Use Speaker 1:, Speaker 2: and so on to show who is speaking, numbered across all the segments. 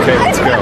Speaker 1: Okay, let's go.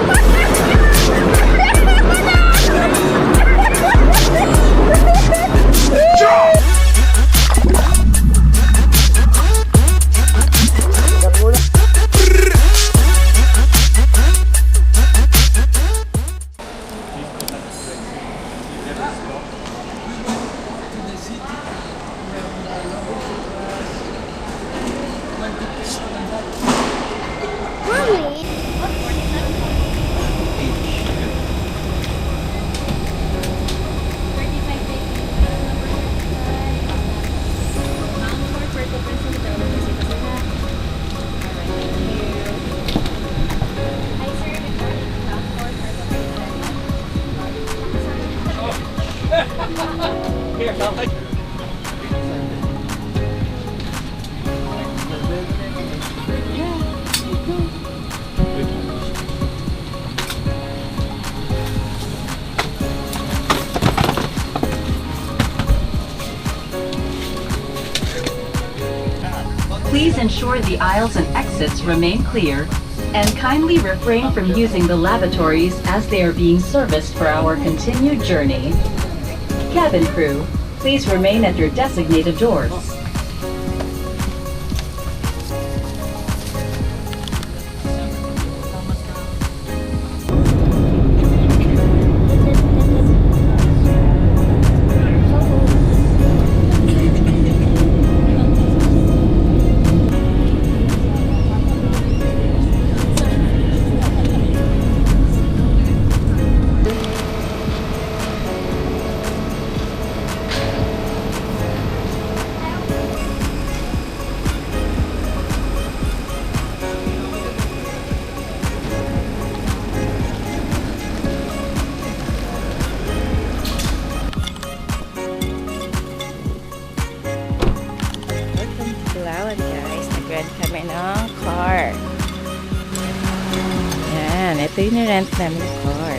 Speaker 2: Please ensure the aisles and exits remain clear, and kindly refrain from using the lavatories as they are being serviced for our continued journey. Cabin crew, please remain at your designated doors.
Speaker 3: Kami ng car. Yan, ito yung rent namin car.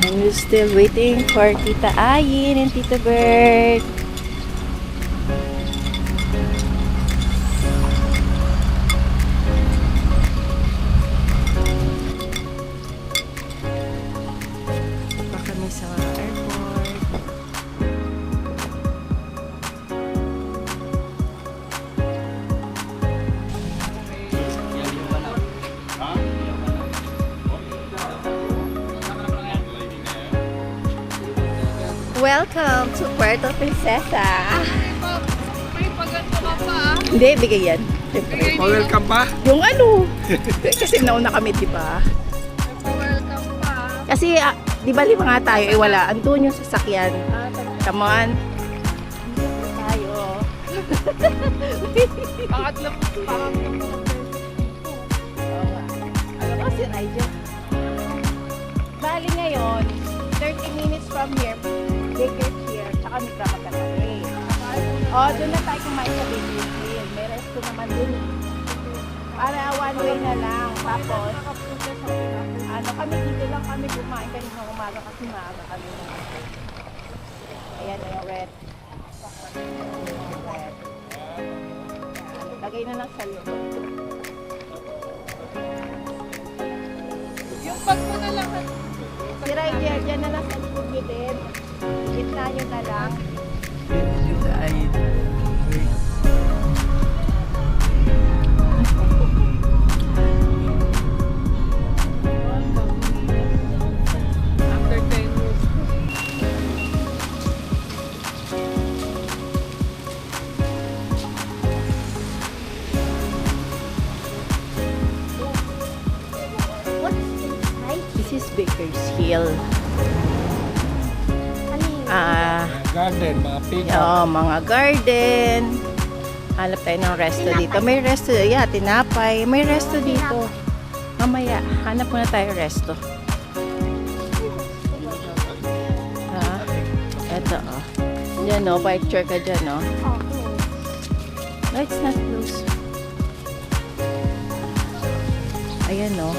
Speaker 3: And we're still waiting for Tita Ayin and Tita Bird. Sa airport. Welcome to Puerto Princesa.
Speaker 4: May paganda ka pa.
Speaker 3: Hindi, bigay yan.
Speaker 1: Welcome pa?
Speaker 3: Yung ano? Kasi nauna kami, di ba?
Speaker 4: Welcome pa.
Speaker 3: Kasi di ba lima nga tayo, wala. Andun yung sasakyan. Come on. Tayo.
Speaker 4: Pangatlo.
Speaker 3: Alam mo si Nigel. Bali ngayon, 30 minutes from here, Baker's here, tsaka Mitra Magkatabi. Doon na tayo kumain sa Baker's Hill. May resto naman dun. Para one way na lang. Tapos, kami dito lang kami kumain kanina umaga kasi maaga kami. Ayan na yung red. Red. Lagay na lang sa loob.
Speaker 4: Yung bag mo na lang.
Speaker 3: Si Ryder, dyan na lang sa likod nyo din. Gitna nyo na lang.
Speaker 4: After 10 years.
Speaker 3: This is Baker's Hill.
Speaker 1: Garden, mga pick-up.
Speaker 3: Mga garden. Hanap tayo ng resto dito. May resto, tinapay. May resto dito. Mamaya, hanap muna tayo resto. Eto, Yan, picture ka dyan, no? No, it's not close. Ayan, no?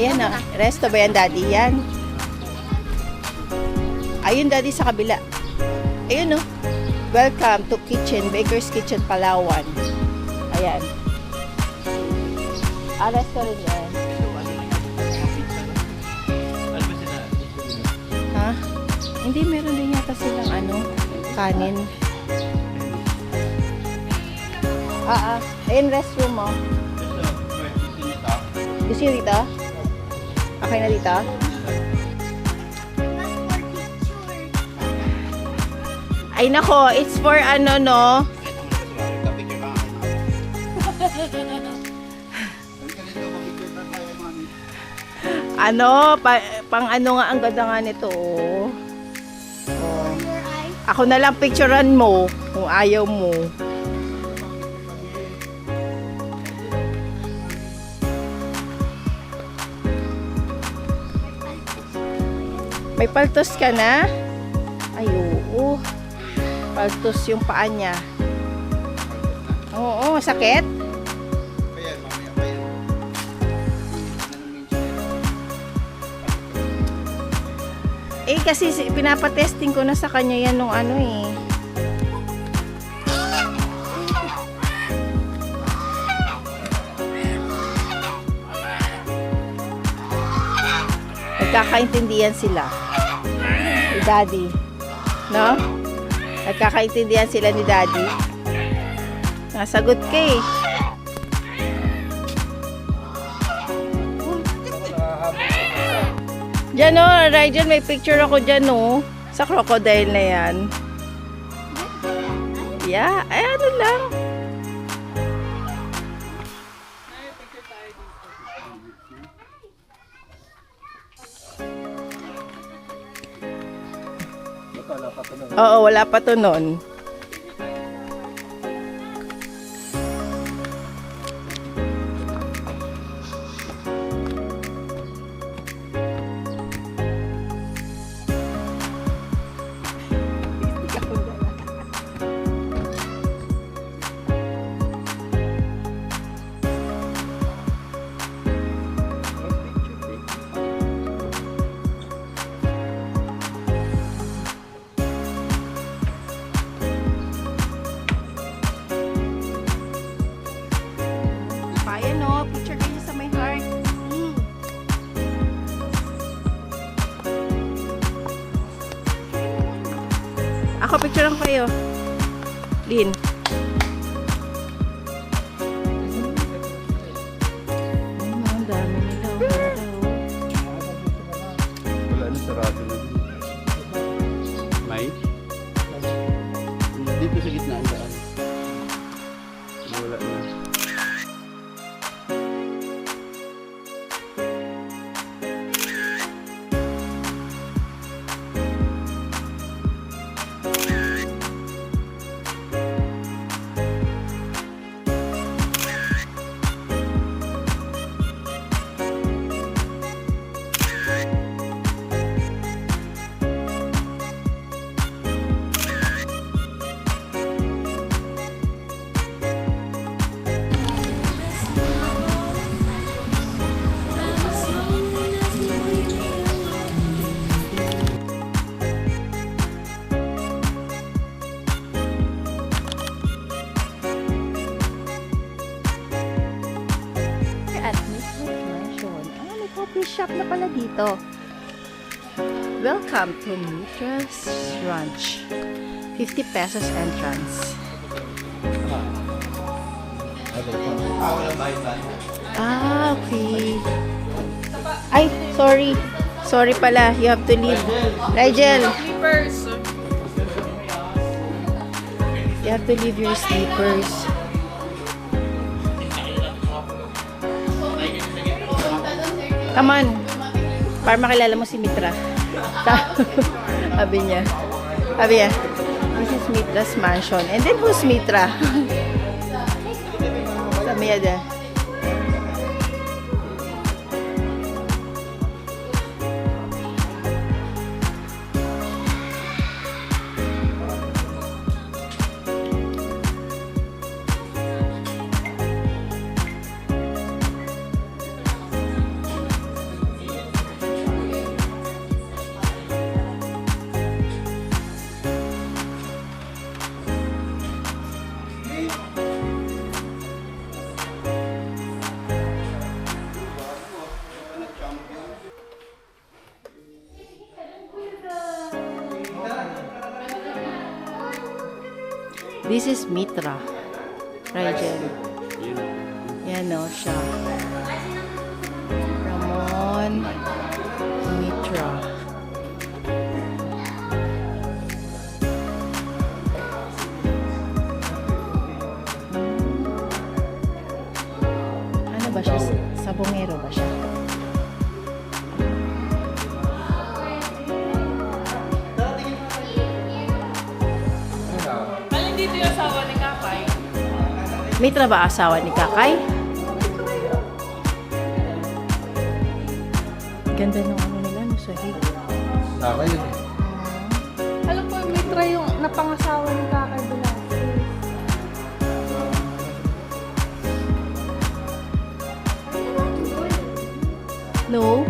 Speaker 3: Ayan na. Resto ba yan, Daddy? Yan. Ayun, Daddy, sa kabila. Ayun, no? Welcome to Kitchen, Baker's Kitchen, Palawan. Ayan. Resto rin yan. Ha? Hindi, meron din yata silang kanin. Ayun, restroom mo. Gusto nyo dito? Okay na dito? Ay nako, it's for no? Pang nga ang ganda nga nito. Oh. Ako na lang picturean mo kung ayaw mo. May paltos ka na? Ay, oo. Paltos yung paa niya. Oo, sakit? Kasi pinapatesting ko na sa kanya yan nung Nagkakaintindihan sila. Ni Daddy. No? Nagkakaintindihan sila ni Daddy. Nasagot ka eh. Diyan Rajan, may picture ako dyan sa crocodile na yan. Yeah, ay lang. Oo, wala pa to nun. Picture kayo sa may heart. Ako, picturean ko kayo. Lin. Ang dami nila.
Speaker 1: Wala na sarado na.
Speaker 5: May? Dito sa gitna ang daan. Wala na.
Speaker 3: Coffee shop na pala dito. Welcome to Mitra's Ranch. 50 pesos entrance. Okay. Ay, sorry. Sorry pala. You have to leave. Rigel.
Speaker 4: Slippers.
Speaker 3: You have to leave your slippers. Come on. Para makilala mo si Mitra. Sabi niya. This is Mitra's mansion. And then who's Mitra? Sabi niya dyan. This is Mitra. Rajan. Yan o siya. Ramon Mitra. Ano ba siya? Sabongero ba siya?
Speaker 4: Alin dito yung asawa ni Kakay?
Speaker 3: Mitra ba asawa ni Kakay? Ganda ng ano nila, no, sahig.
Speaker 1: Saka yun.
Speaker 4: Alam ko, may try yung napangasawa ni Kakay Velasquez.
Speaker 3: No,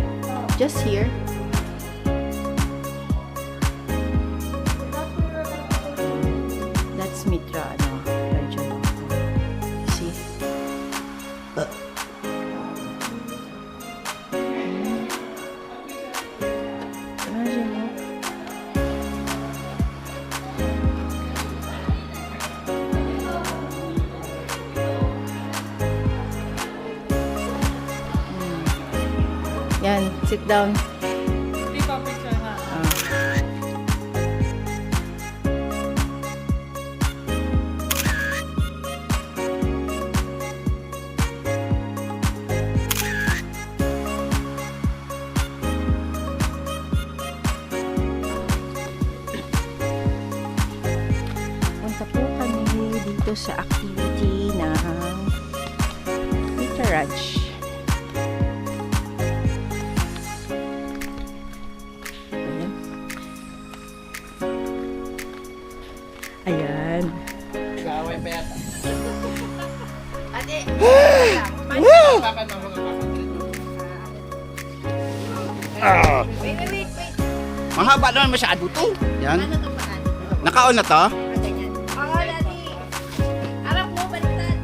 Speaker 3: just here. That's Mitra, ano, Rajan. See? Rajan, no? Yan, sit down.
Speaker 4: Hindi pa picture na.
Speaker 3: Punta po kami dito sa activity ng Mitra Raj. Ayan.
Speaker 5: Gawin pa yata.
Speaker 3: Ate! Wait.
Speaker 5: Mahaba naman masyado to. Yan.
Speaker 3: Ano to pa?
Speaker 5: Naka-on na to?
Speaker 3: Ganyan. Oo, Daddy. Arap mo, baliktad.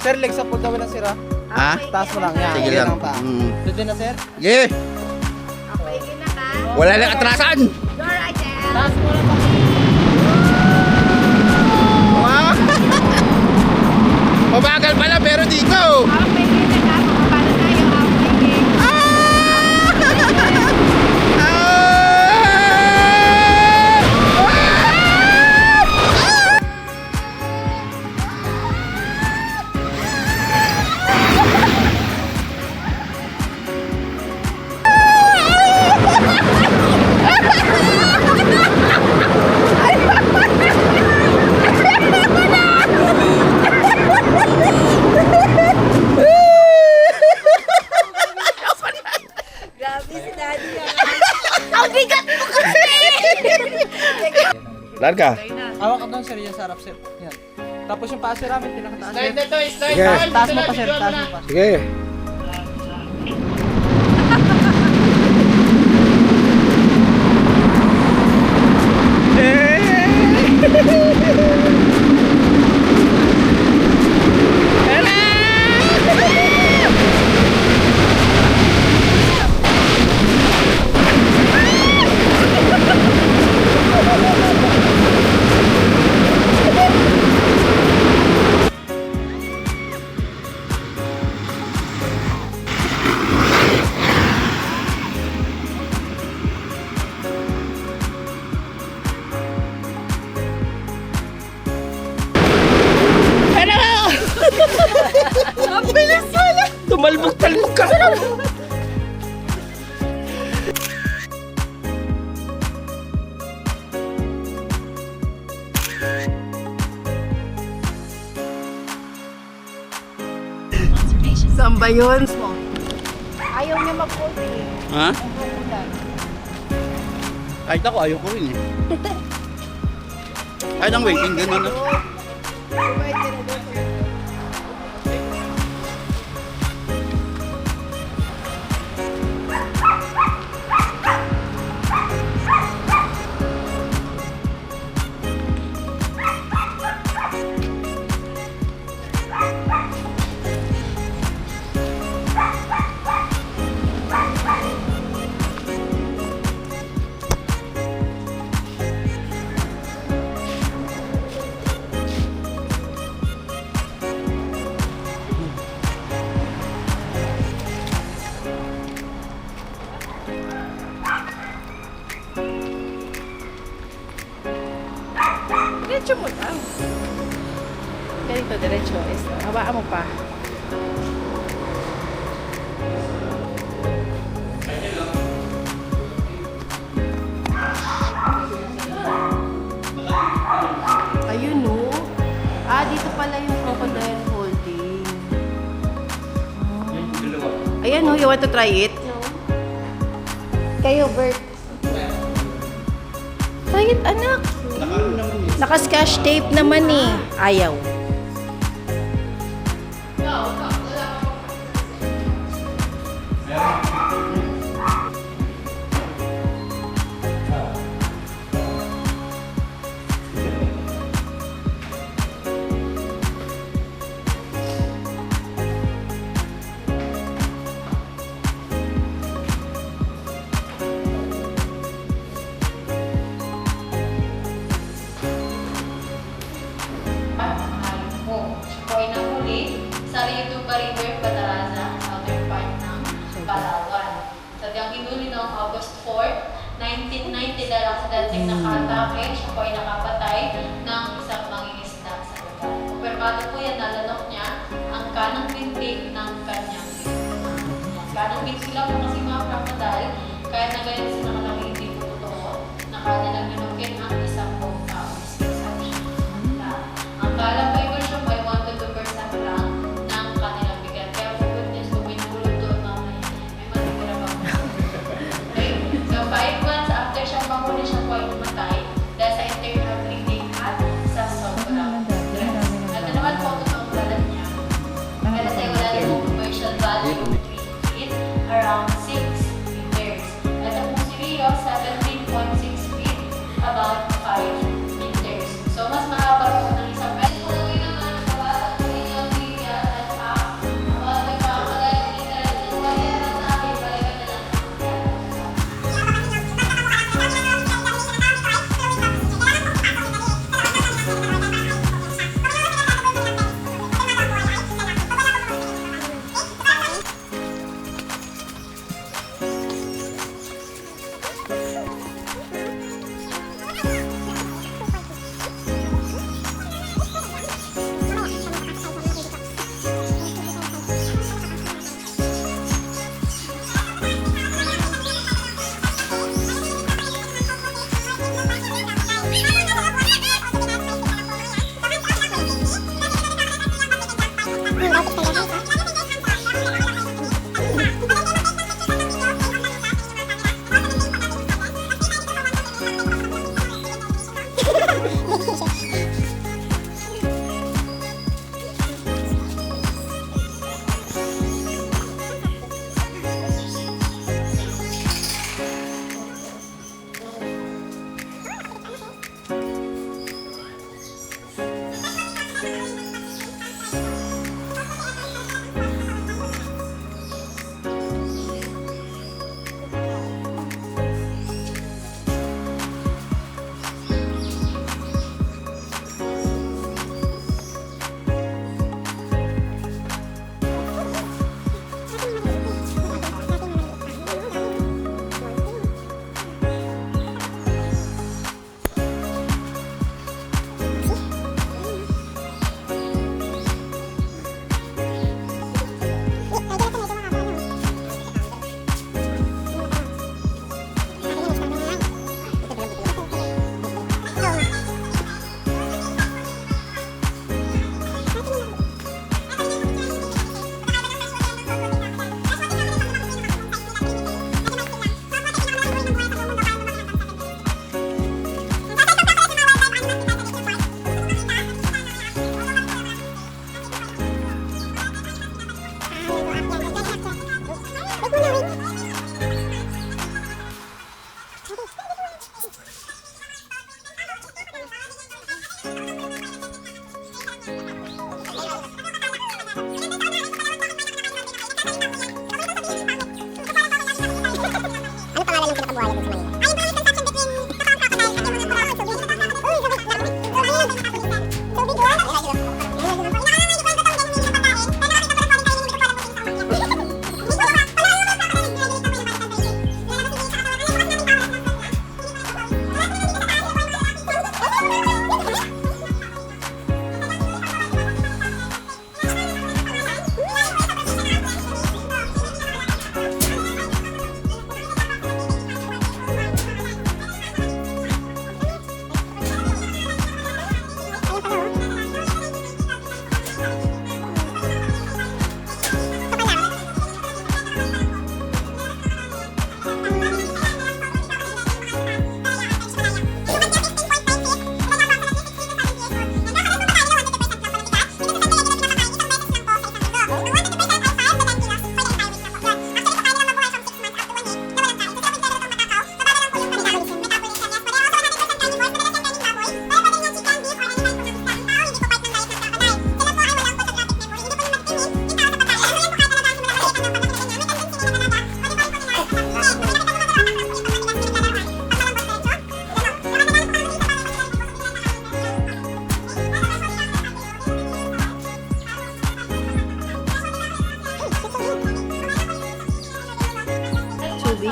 Speaker 6: Sir, legs up po daw ng sira.
Speaker 5: Ha?
Speaker 6: Taas mo lang yan.
Speaker 5: Sige
Speaker 6: Yan
Speaker 5: lang.
Speaker 6: ang pa. Doon na, sir.
Speaker 5: Sige.
Speaker 3: Okay, na ka.
Speaker 5: Wala nang atrasan.
Speaker 3: Door, Rajan.
Speaker 6: Taas mo lang pa.
Speaker 5: Wow. Mabagal pala pero di ko.
Speaker 3: Okay, na ka. Makapala tayo. Okay. Grabe si Daddy. Ang bigat mo kasi!
Speaker 5: Larga.
Speaker 6: Hawak ka doon, sir. Yan sa harap, sir. Yan. Tapos yung paa, sir, namin pinakataas.
Speaker 5: Slide na to, slide. Sige.
Speaker 6: Taas mo pa, sir. Taas mo pa.
Speaker 5: Sige. Tumalbog-talbog ka.
Speaker 3: Saan ba yun? Ayaw niya mag-post eh.
Speaker 5: Ha?
Speaker 3: Ulan.
Speaker 5: Kahit ako, ayaw ko rin eh. Kahit ang waiting, gano'n na.
Speaker 3: Wait, Ganito, diretso. Hawaan mo pa. Ayun, no? Dito pala yung crocodile holding. Ayan, no? You want to try it? No. Kayo, Bert. Try it, anak. Naka-scotch tape naman eh. Ayaw.
Speaker 5: Siya po ay nahuli sa Rituca River, Bataraza, southern part ng Palawan. Sadyang hinuli noong August 4, 1990 dahil aksidenteng nakatake, siya po ay nakapatay ng isang mangingisda sa lugar. Kumpirmado po yan, nalanok niya ang kanang binti ng kanyang binti. Kanang binti lang po kasi mga crocodile, kaya na ganyan sila kalaki hindi po totoo, na kanya lang ninukin ang isang buong tao. Ang kalang po ay siya ay 1 to 2% lang ng kanilang bigat. Kaya po goodness, kung pinulog doon mamaya, may matitira pa po. Okay? So 5 months after siyang mahuli, siya po ay namatay dahil sa internal bleeding at sa sobrang stress. At naman po ito ang kalat niya. Kaya sa wala na po commercial value of 3 feet, around 6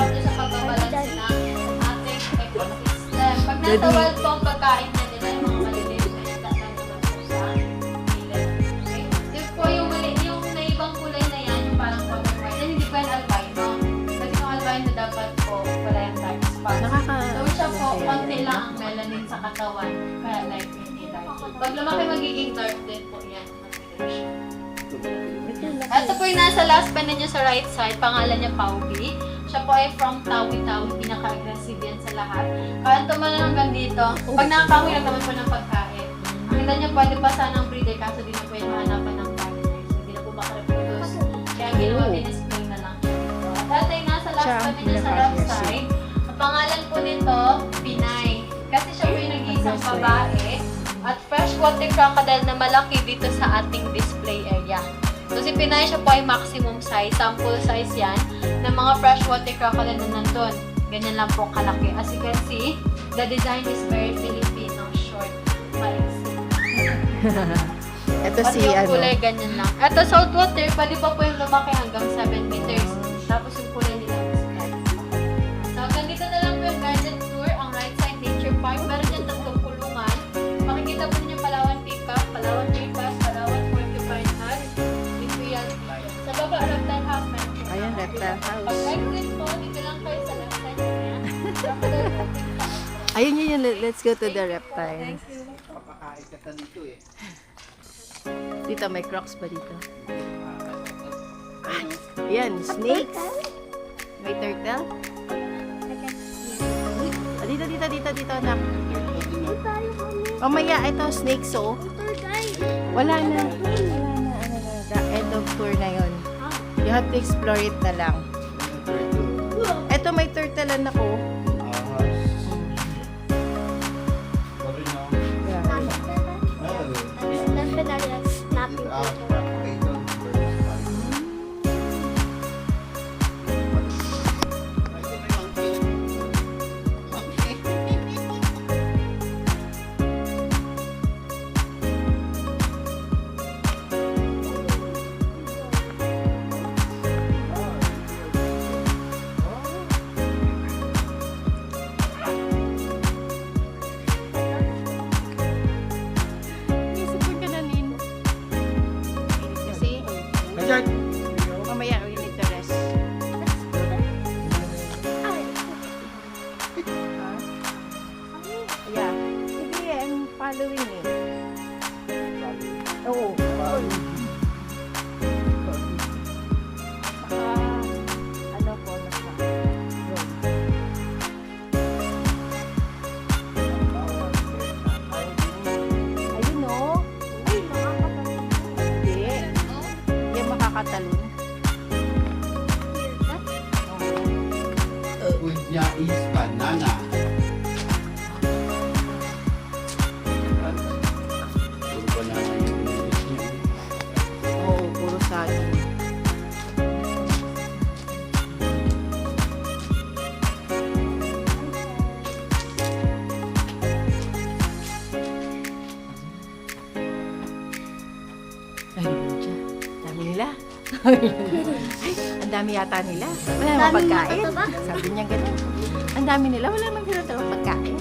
Speaker 5: help niya sa pagbabalanse ng ating ecosystem. Pag nasa wild po ang pagkain na nila, yung mga maliliit na isda na naman po sa gilid. Okay? If po yung naibang kulay na yan, yung parang color white, yan hindi po yan albino. Kasi yung albino dapat po wala yung dark spot. So siya po, konti lang ang melanin sa katawan. Kaya like hindi dark. Pag lumaki magiging dark din po yan. Ito po yung nasa last pen niya sa right side, pangalan niya Paubi. Siya po ay from Tawi-Tawi, pinaka-aggressive yan sa lahat. Kaya tumalan hanggang dito. Pag nakakahoy lang naman po ng pagkain. Ang ganda niya pwede pa sanang breeder kaso di na po yung mahanapan ng partners. Hindi na po makareproduce. Kaya ginawa din-display na lang. At ito yung nasa last pen niya sa left side. Ang pangalan po nito, Pinay. Kasi siya po yung nag-iisang babae. At freshwater crocodile na malaki dito sa ating display area. So si Pinay siya po ay maximum size, sample size yan ng mga freshwater crocodile na nandun. Ganyan lang po kalaki. As you can see, the design is very Filipino, short, maiksi.
Speaker 3: Ito
Speaker 5: At
Speaker 3: si
Speaker 5: yung kulay ganyan lang. Ito saltwater, pwede pa po yung lumaki hanggang 7 meters. Tapos yung kulay nila is black. So hanggang dito na lang po yung garden tour, ang right side nature park. Meron dyan 3 kulungan. Makikita po ninyo Palawan Peacock, Palawan Tripas, Palawan Porcupine Hut, Imperial Beach. Sa baba, reptile house meron po.
Speaker 3: Ayan, reptile house.
Speaker 5: Pag exit po, dito lang kayo sa left side niya. Crocodile holding house.
Speaker 3: Ayun yun, let's go to the reptile.
Speaker 5: Thank you.
Speaker 1: Papakain ka ta dito eh.
Speaker 3: Dito, may crocs pa dito. Ayan, snakes. May turtle. Ah, dito, anak. Mamaya, ito, snakes, oh. Wala na. The end of tour na yun. You have to explore it na lang. Ito, may turtlean ako. Mamaya, we need to rest. Yeah. Sige, I'm following eh. Oo. Saka, ano po, nasa. Ayun o. Ay, makakatalon. Hindi. Hindi makakatalon.
Speaker 1: Food niya is banana. Puro banana yung nililist niya.
Speaker 3: Oo, puro saging. Ay, siya. Dami nila. Ay, ang dami yata nila. Wala namang pagkain. Sabi niya ganun. Ang dami nila. Wala namang tinatawag pagkain.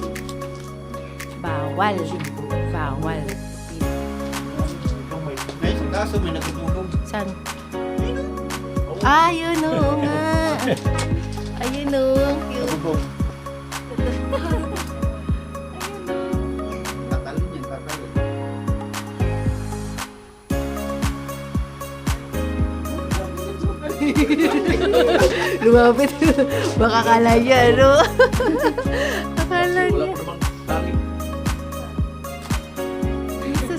Speaker 3: Bawal. Bawal.
Speaker 1: May isang kaso may natutulog.
Speaker 3: Saan? Ayun o nga. Ayun o. Cute.
Speaker 1: Bubong. Tatalon yan, tatalon.
Speaker 3: Lumapit. Baka kala niya, ano? Akala niya.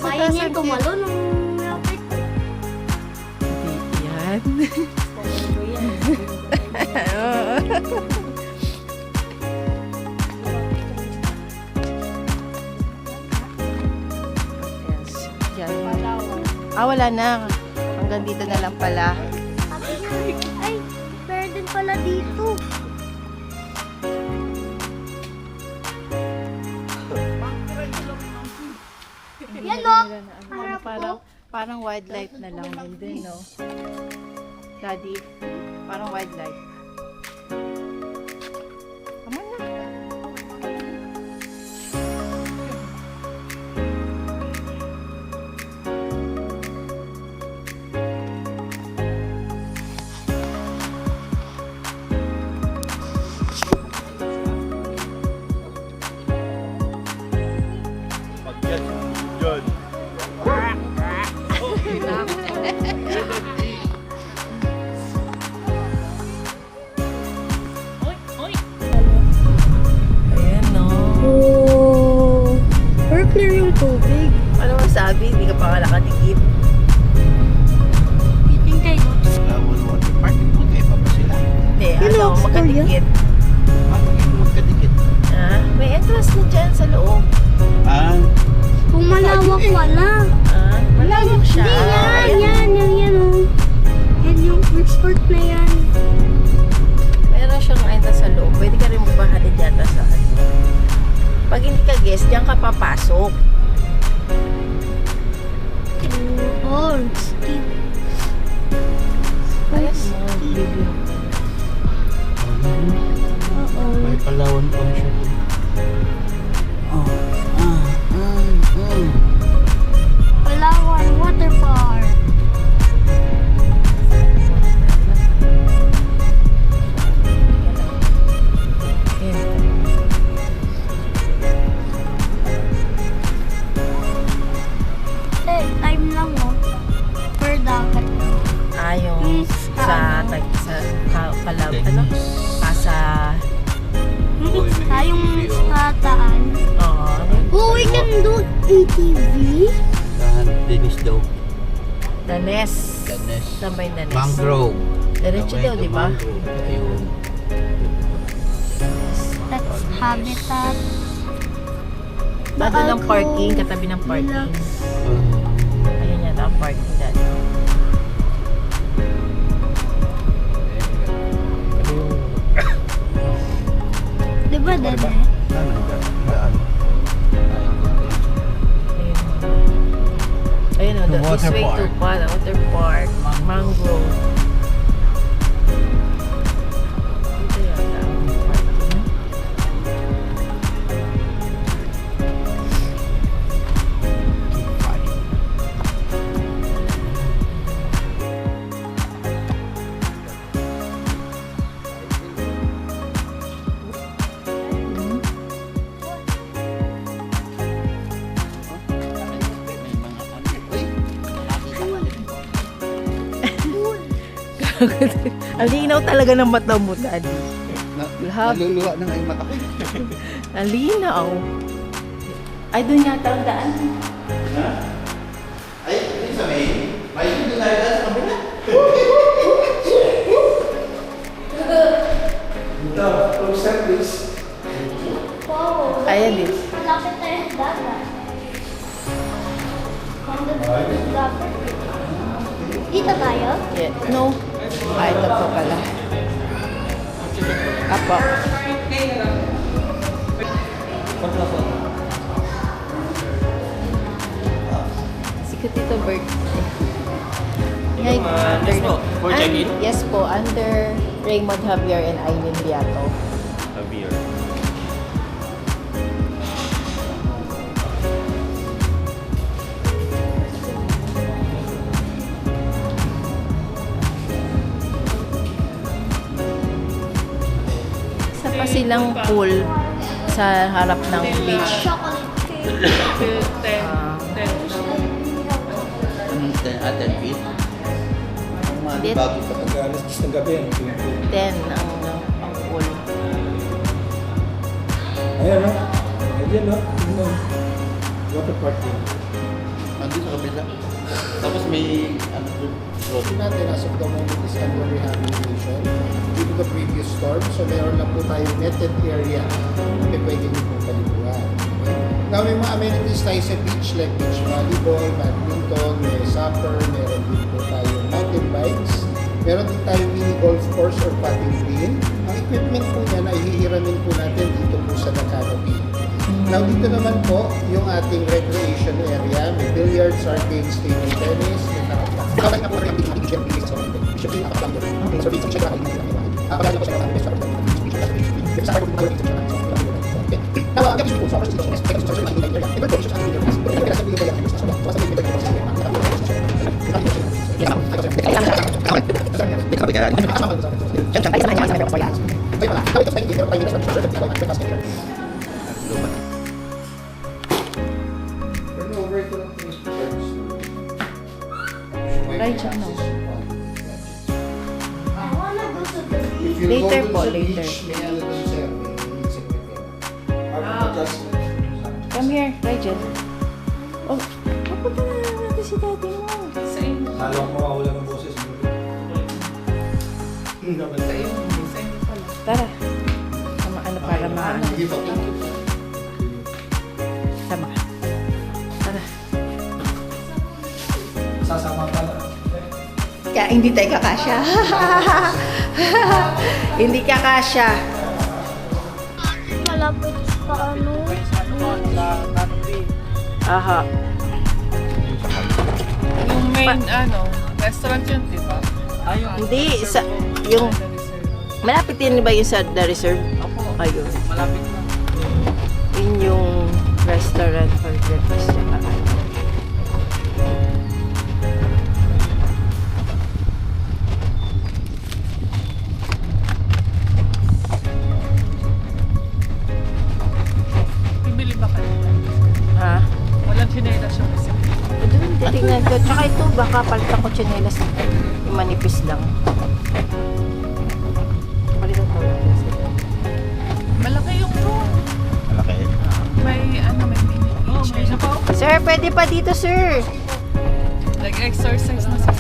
Speaker 7: Kaya niya tumalo nung lapit.
Speaker 3: Hindi yan. Yes. Yan. Ah, wala na. Hanggang dito na lang pala.
Speaker 7: Sabi niya, ay, meron din pala dito. Yan o.
Speaker 3: Parang wildlife na lang yun din, no? Daddy, parang wildlife. tubig. Ano masabi? Hindi ka pa nga nakadikit.
Speaker 7: Piting kayo.
Speaker 1: Water park, magkaiba pa sila.
Speaker 3: Hindi,
Speaker 7: Hello,
Speaker 3: ano, magkadikit.
Speaker 1: Paano yung magkadikit?
Speaker 3: Ah, may entrance na dyan sa loob.
Speaker 1: Ah,
Speaker 7: Kung malawak, wala.
Speaker 3: Ah, malawak siya.
Speaker 7: Hindi, yan, oh. Yan yung resort na yan.
Speaker 3: Meron siyang entrance sa loob. Pwede ka rin magpahatid yata sa ano. Pag hindi ka guest, diyan ka papasok.
Speaker 7: Oh, steep.
Speaker 3: Ayos mo, baby.
Speaker 7: Oo.
Speaker 1: may Palawan pa siya. Oh,
Speaker 7: Palawan Water Park. Time lang, oh. Per dagat.
Speaker 3: Yung sa Palaw, ano? Sa,
Speaker 7: Tayong kataan.
Speaker 3: oo.
Speaker 7: Oh, we can do ATV.
Speaker 1: Dennis daw.
Speaker 3: Danes.
Speaker 1: Danes.
Speaker 3: Saan ba yung Danes?
Speaker 1: Mangrove.
Speaker 3: Diretso daw, di ba?
Speaker 1: Mangrove. Ayun.
Speaker 7: That's habitat.
Speaker 3: Bago ng parking, katabi ng parking. Ayun yata ang parking dyan.
Speaker 7: Diba, Dede?
Speaker 3: Ayun o,
Speaker 1: The
Speaker 3: this
Speaker 1: water
Speaker 3: way to
Speaker 1: park.
Speaker 3: water park, mangrove. Dito yata ang parking. Ang linaw talaga ng mata mo, Daddy. Lahat.
Speaker 1: Naluluwa na nga yung mata ko.
Speaker 3: Ang linaw. Ay, doon yata ang daan.
Speaker 1: Ha? Ay, hindi sa may. May hindi na yan sa kabila. Ito, close please.
Speaker 7: Wow.
Speaker 3: Ayan din.
Speaker 7: Malapit na yung dagat. Dagat. Dito tayo?
Speaker 3: Yeah. No. Ah, ito po pala. Apo. Si Tito Bird. Hi,
Speaker 6: For check-in?
Speaker 3: Yes po, under Raymond Javier and Aileen Beato.
Speaker 6: Javier.
Speaker 3: Isa pa silang pool sa harap ng beach.
Speaker 7: Chocolate cake.
Speaker 3: Ah,
Speaker 1: 10 feet.
Speaker 3: Dit.
Speaker 1: Bago pa.
Speaker 3: 10 ang pool.
Speaker 8: Ayan, no? Ayan, no? Water park din.
Speaker 1: Nandun sa kabila. Tapos may ano doon. Road.
Speaker 9: Natin as of the moment is under rehabilitation due to the previous storm. So meron lang po tayong netted area na pwede nyo pong paliguan. Okay? Now may mga amenities tayo sa beach like beach volleyball, badminton, may soccer, meron din po tayong mountain bikes, meron din tayong mini golf course or putting green. Ang equipment po niyan ay hihiramin po natin dito po sa the canopy. Now dito naman po yung ating recreation area, may billiards, arcades, table tennis, may kapag na po rin ang team natin, so should be napakalaman doon. So dito siya kapag pagkala ko sa mga best practice. If sa parang mga now, ang gabi po sa first station is take us to the area. Ito po siya sa video. Kaya sa video lang sa mga sa video
Speaker 3: Right siya, no?
Speaker 7: I wanna go to the beach.
Speaker 9: If you
Speaker 3: Later
Speaker 9: go
Speaker 3: po,
Speaker 9: dun sa
Speaker 3: later.
Speaker 9: beach, may ano dun sir, may secretary.
Speaker 3: Come here, Rigel.
Speaker 4: Oh, papunta na lang natin si daddy mo.
Speaker 6: Sa inyo.
Speaker 8: Lalo akong mawawala ng boses mo.
Speaker 6: Sa inyo. Sa inyo pala.
Speaker 4: Tara. Sama, ano para maano.
Speaker 9: Hindi pa po.
Speaker 4: Sama. Tara.
Speaker 8: Sasama ka na.
Speaker 4: Kaya hindi tayo kakasya. Hindi kakasya.
Speaker 7: Malapit pa ano.
Speaker 4: Aha.
Speaker 6: Yung main, restaurant yun, di ba? Ayun.
Speaker 4: Hindi, yung, malapit din ba yung sa The Reserve?
Speaker 6: Opo.
Speaker 4: Ayun.
Speaker 6: Malapit lang.
Speaker 4: Yun yung restaurant for breakfast tsaka ano.
Speaker 6: Bibili ba kayo?
Speaker 4: Ha?
Speaker 6: Walang chinelas yung isa.
Speaker 4: Doon, titignan ko. Tsaka ito, baka palitan ko tsinelas nito. Yung manipis lang. Palitan ko lang.
Speaker 6: Malaki yung room.
Speaker 1: Malaki.
Speaker 6: May mini kitchen.
Speaker 4: Sir, pwede pa dito, sir.
Speaker 6: Nag-exercise na sa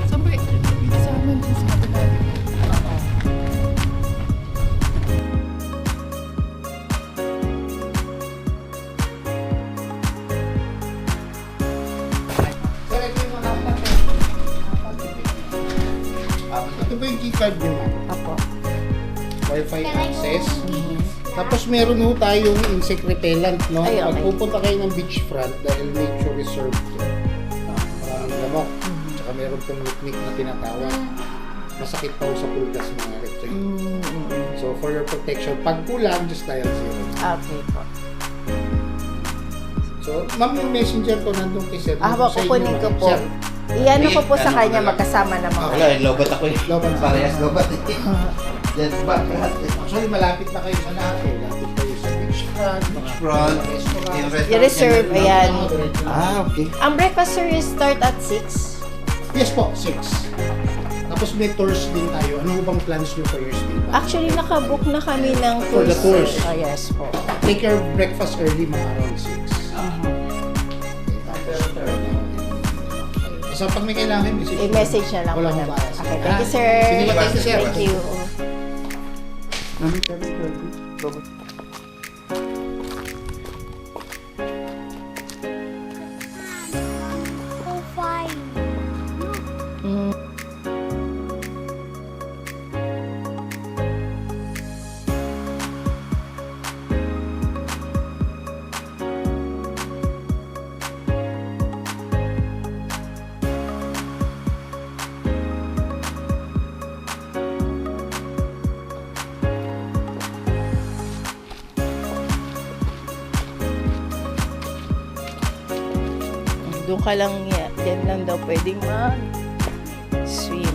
Speaker 6: Sabi, dito sa amin, dito sa kabila.
Speaker 9: Sir, ito yung mga kapatid. Ito ba yung keycard niyo?
Speaker 4: Apo.
Speaker 9: Wi-Fi access. Tapos meron ho tayong insect repellent, no?
Speaker 4: Ay, okay.
Speaker 9: Pag pupunta kayo ng beachfront dahil nature reserve to, maraming lamok. Tsaka meron pong technique na tinatawag. Masakit pa ho sa pulgas mga electric. So for your protection, pag kulang, just dial 0.
Speaker 4: Okay po.
Speaker 9: So, ma'am, yung messenger ko nandun kay Sir.
Speaker 4: Haba,
Speaker 9: Sa inyo,
Speaker 4: kukunin ko
Speaker 9: ma'am.
Speaker 4: po.
Speaker 9: Sir,
Speaker 4: Iyan ko po sa
Speaker 1: Ano
Speaker 4: kanya
Speaker 1: ko lang?
Speaker 4: magkasama na mga.
Speaker 1: Wala, lobat ako eh.
Speaker 9: Lobat.
Speaker 1: Parehas lobat eh. Yan ba? Lahat eh.
Speaker 9: Actually, malapit na kayo sa lahat eh. Malapit kayo sa beachfront, mga
Speaker 1: Front.
Speaker 9: restaurant.
Speaker 1: Yung restaurant.
Speaker 4: Yung reserve, ayan.
Speaker 1: Ah, okay.
Speaker 4: Ang breakfast sir is start at 6.
Speaker 9: Yes po, 6. Tapos may tours din tayo. Ano bang plans nyo for your stay?
Speaker 4: Actually, nakabook na kami ng
Speaker 9: For the tours.
Speaker 4: Ah, yes po.
Speaker 9: Take your breakfast early, mga around 6. So, pag may kailangan, message.
Speaker 4: I-message na lang po
Speaker 9: Wala
Speaker 4: namin.
Speaker 9: akong bias.
Speaker 4: Okay, thank you, sir.
Speaker 9: Sige, thank you, sir.
Speaker 4: Thank you.
Speaker 7: Oh, fine.
Speaker 4: Doon ka lang, yan lang daw pwedeng mag-swim.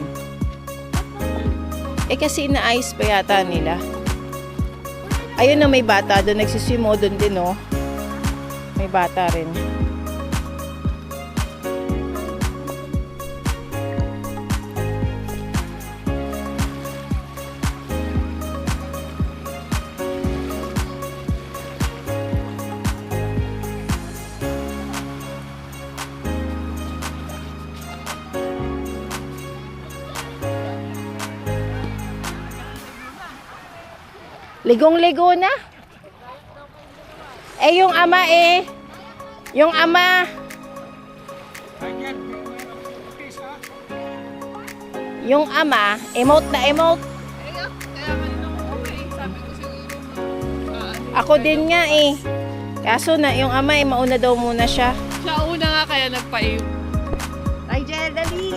Speaker 4: Eh kasi inaayos pa yata nila. Ayun na may bata doon, nagsiswim mo doon din oh. May bata rin. Ligong-ligo na. Eh, yung ama eh. Yung ama. Yung ama, emote na emote. Ako din nga eh. Kaso na, yung ama eh, mauna daw muna siya.
Speaker 6: Siya una nga kaya nagpa-iyo.
Speaker 4: Ay, Jel, dali.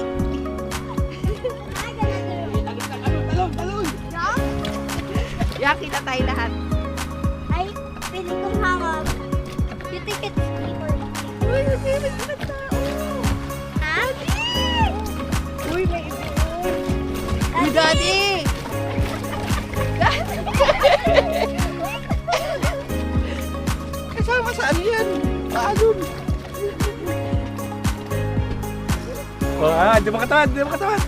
Speaker 4: Yaki na tayo lahat.
Speaker 7: Ay, pili kong hangag. You think it's me or
Speaker 4: Uy, may mga tao.
Speaker 7: Ha?
Speaker 4: Uy, may iba. Uy, daddy! Kasama sa ano yan? Paalon.
Speaker 8: Oh, di makatawad, di makatawad.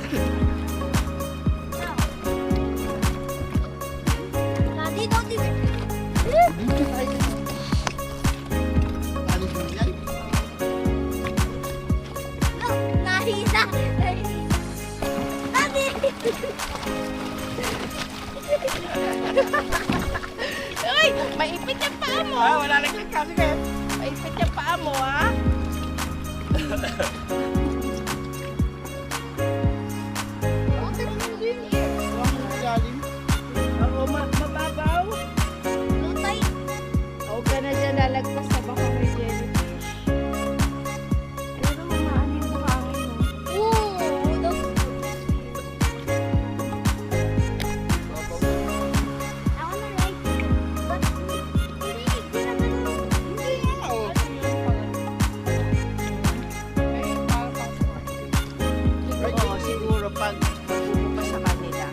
Speaker 7: Dito, dito.
Speaker 1: Alis mo yan.
Speaker 7: No, nahisa. Abi.
Speaker 3: Uy, maipit yung paa mo.
Speaker 6: Ah, wala nang kasi kayo.
Speaker 3: Maipit yung paa mo, ha? Oo, mababaw.
Speaker 7: Lutay.
Speaker 3: Huwag ka na dyan lalagpas sa baka may jellyfish. Pero mamaan yung buhangin mo.
Speaker 7: Oo, daw. Ako na like. But, hindi, ginagano. Hindi.
Speaker 3: Oo, siguro pag pupunta sa kanila.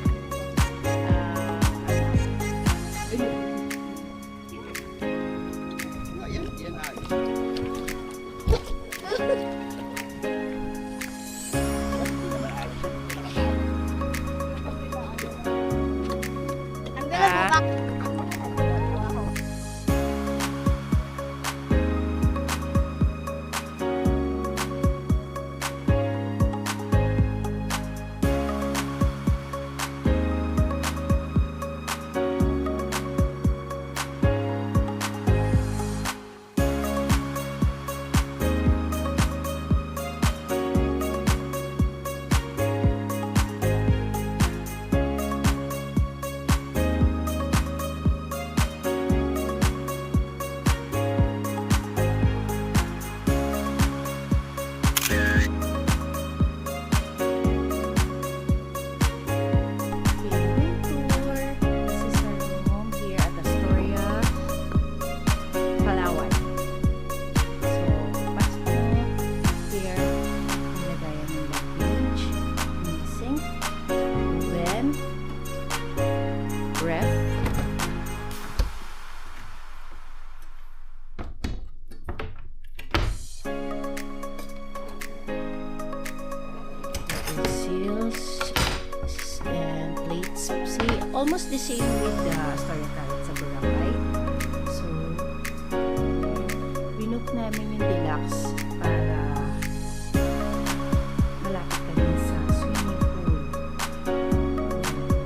Speaker 1: Ayan, yan alis.
Speaker 7: Ang galang mukha.
Speaker 4: Almost the same with the story carrot sa Boracay. So, binook namin yung deluxe para malapit kami sa swimming pool.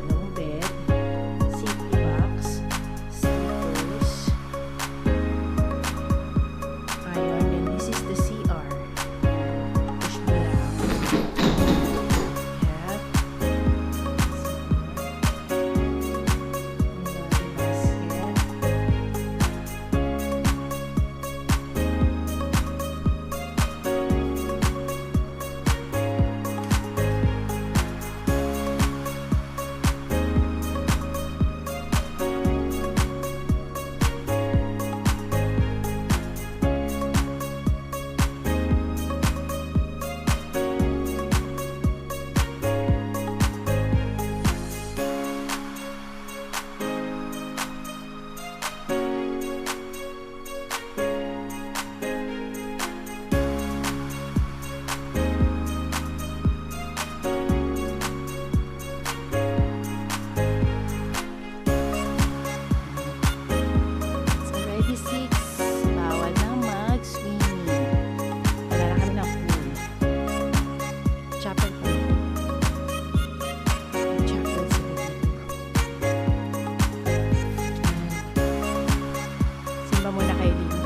Speaker 4: Long bed, safety box, sleepers, iron, and this is the CR. Push mo lang. Yan. It's already 6. Bawal na mag-swimming. Wala na kami ng pool. Chapel pa. May chapel sila dito. Simba muna kayo dito.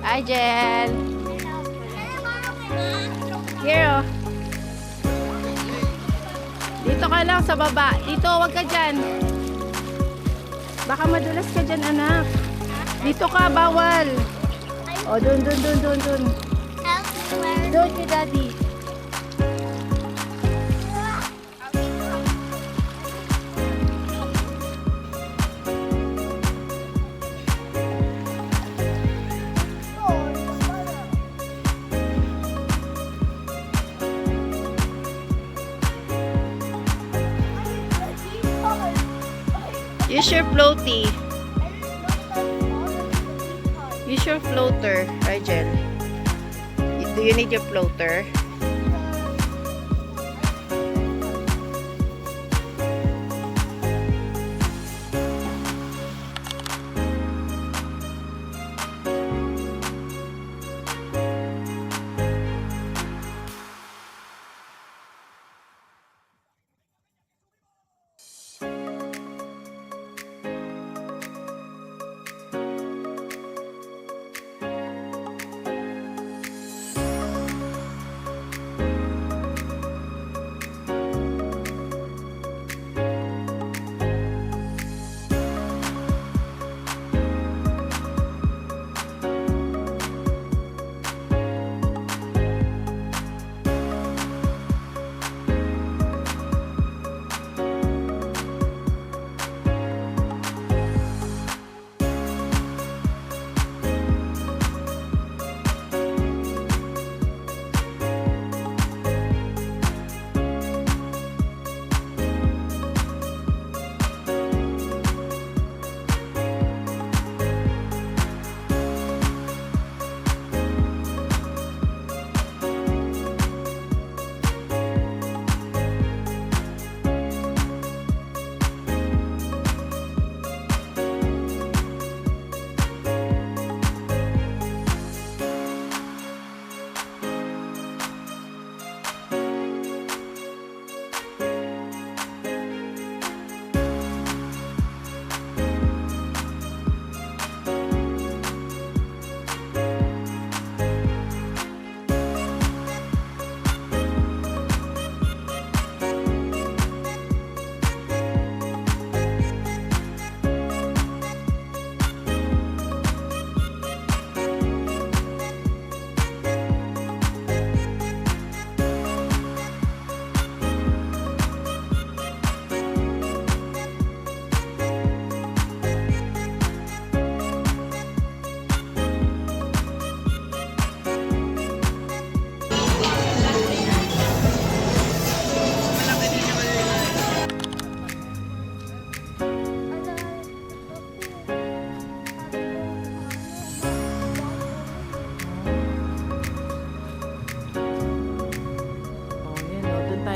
Speaker 4: Hi, Jel. Here, oh. Dito ka lang sa baba. Dito, wag ka dyan. Baka madulas ka dyan, anak. Dito ka, bawal. O, dun. Doon kay daddy. Where's your floaty? Use your floater, Rigel. Do you need your floater?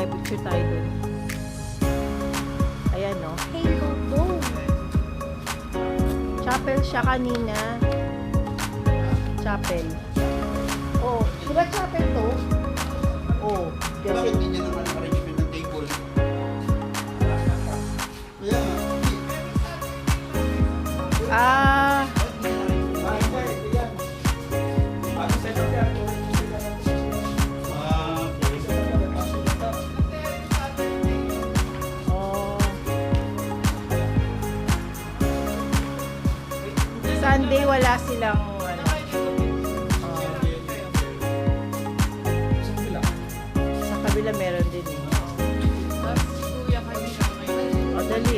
Speaker 4: Picture tayo dun. Ayan, no?
Speaker 7: Halo Dome.
Speaker 4: Chapel siya kanina. Chapel. Oh, di ba chapel to? Oh,
Speaker 1: Bakit hindi niya naman arrangement ng table? Yeah.
Speaker 4: Ah, oh. Sunday wala silang ano. Sa kabila meron din eh. O, dali.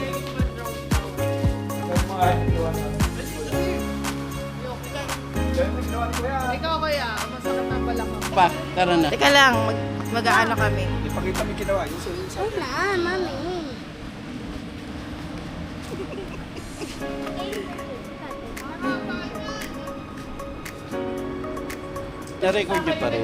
Speaker 6: Pa, tara na.
Speaker 4: Teka lang, mag-aano kami.
Speaker 8: Ipakita mo yung ginawa. Yung
Speaker 7: Wala, mami.
Speaker 6: Na-record niyo pa rin.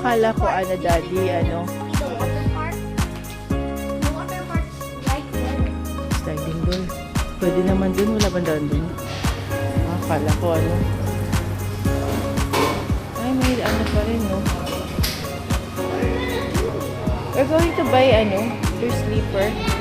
Speaker 4: Akala ko ano, daddy, ano,
Speaker 7: The water park. The water park right there.
Speaker 4: sliding door. Pwede naman dun, wala ba doon dun? Akala ko ano. Ay, may ano pa rin, no? We're going to buy, ano, your sleeper.